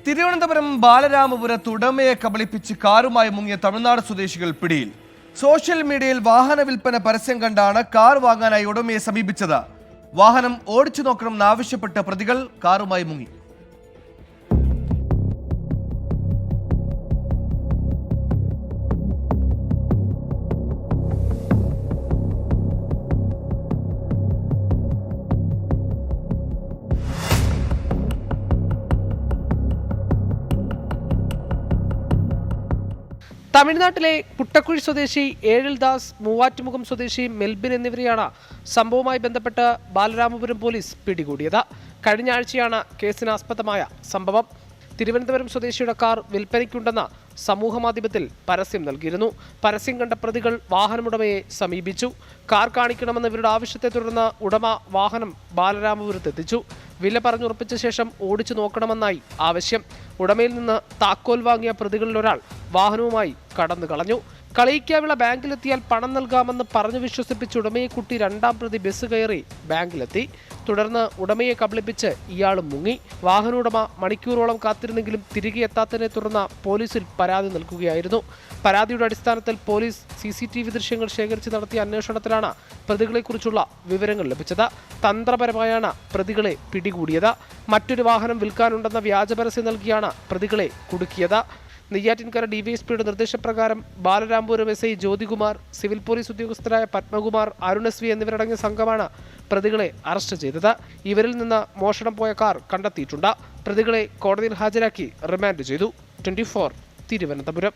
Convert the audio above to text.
തിരുവനന്തപുരം ബാലരാമപുരത്ത് ഉടമയെ കബളിപ്പിച്ച് കാറുമായി മുങ്ങിയ തമിഴ്നാട് സ്വദേശികൾ പിടിയിൽ. സോഷ്യൽ മീഡിയയിൽ വാഹന വിൽപ്പന പരസ്യം കണ്ടാണ് കാർ വാങ്ങാനായി ഉടമയെ സമീപിച്ചത്. വാഹനം ഓടിച്ചു നോക്കണമെന്നാവശ്യപ്പെട്ട് പ്രതികൾ കാറുമായി മുങ്ങി. തമിഴ്നാട്ടിലെ പുട്ടക്കുഴി സ്വദേശി ഏഴിൽദാസ്, മൂവാറ്റുമുഖം സ്വദേശി മെൽബിൻ എന്നിവരെയാണ് സംഭവവുമായി ബന്ധപ്പെട്ട് ബാലരാമപുരം പോലീസ് പിടികൂടിയത്. കഴിഞ്ഞ ആഴ്ചയാണ് കേസിനാസ്പദമായ സംഭവം. തിരുവനന്തപുരം സ്വദേശിയുടെ കാർ വിൽപ്പനയ്ക്കുണ്ടെന്ന് സമൂഹമാധ്യമത്തിൽ പരസ്യം നൽകിയിരുന്നു. പരസ്യം കണ്ട പ്രതികൾ വാഹനമുടമയെ സമീപിച്ചു. കാർ കാണിക്കണമെന്ന ഇവരുടെ ആവശ്യത്തെ തുടർന്ന് ഉടമ വാഹനം ബാലരാമപുരത്തെത്തിച്ചു. വില പറഞ്ഞുറപ്പിച്ച ശേഷം ഓടിച്ചു നോക്കണമെന്നായി ആവശ്യം. ഉടമയിൽ നിന്ന് താക്കോൽ വാങ്ങിയ പ്രതികളിൽ ഒരാൾ വാഹനവുമായി കടന്നു കളഞ്ഞു. കളിയിക്കാവിള ബാങ്കിലെത്തിയാൽ പണം നൽകാമെന്ന് പറഞ്ഞു വിശ്വസിപ്പിച്ച് ഉടമയെ കൂട്ടി രണ്ടാം പ്രതി ബസ് കയറി ബാങ്കിലെത്തി. തുടർന്ന് ഉടമയെ കബളിപ്പിച്ച് ഇയാളും മുങ്ങി. വാഹന ഉടമ മണിക്കൂറോളം കാത്തിരുന്നെങ്കിലും തിരികെ എത്താത്തതിനെ തുടർന്ന് പോലീസിൽ പരാതി നൽകുകയായിരുന്നു. പരാതിയുടെ അടിസ്ഥാനത്തിൽ പോലീസ് CCTV ദൃശ്യങ്ങൾ ശേഖരിച്ച് നടത്തിയ അന്വേഷണത്തിലാണ് പ്രതികളെക്കുറിച്ചുള്ള വിവരങ്ങൾ ലഭിച്ചത്. തന്ത്രപരമായാണ് പ്രതികളെ പിടികൂടിയത്. മറ്റൊരു വാഹനം വിൽക്കാനുണ്ടെന്ന വ്യാജപരസ്യം നൽകിയാണ് പ്രതികളെ കുടുക്കിയത്. നെയ്യാറ്റിൻകര DYSPയുടെ നിർദ്ദേശപ്രകാരം Balaramapuram SI Jyothikumar, civil police ഉദ്യോഗസ്ഥരായ പത്മകുമാർ, അരുൺ SV എന്നിവരടങ്ങിയ സംഘമാണ് പ്രതികളെ അറസ്റ്റ് ചെയ്തത്. ഇവരിൽ നിന്ന് മോഷണം പോയ കാർ കണ്ടെത്തിയിട്ടുണ്ട്. പ്രതികളെ കോടതിയിൽ ഹാജരാക്കി റിമാൻഡ് ചെയ്തു. 24 തിരുവനന്തപുരം.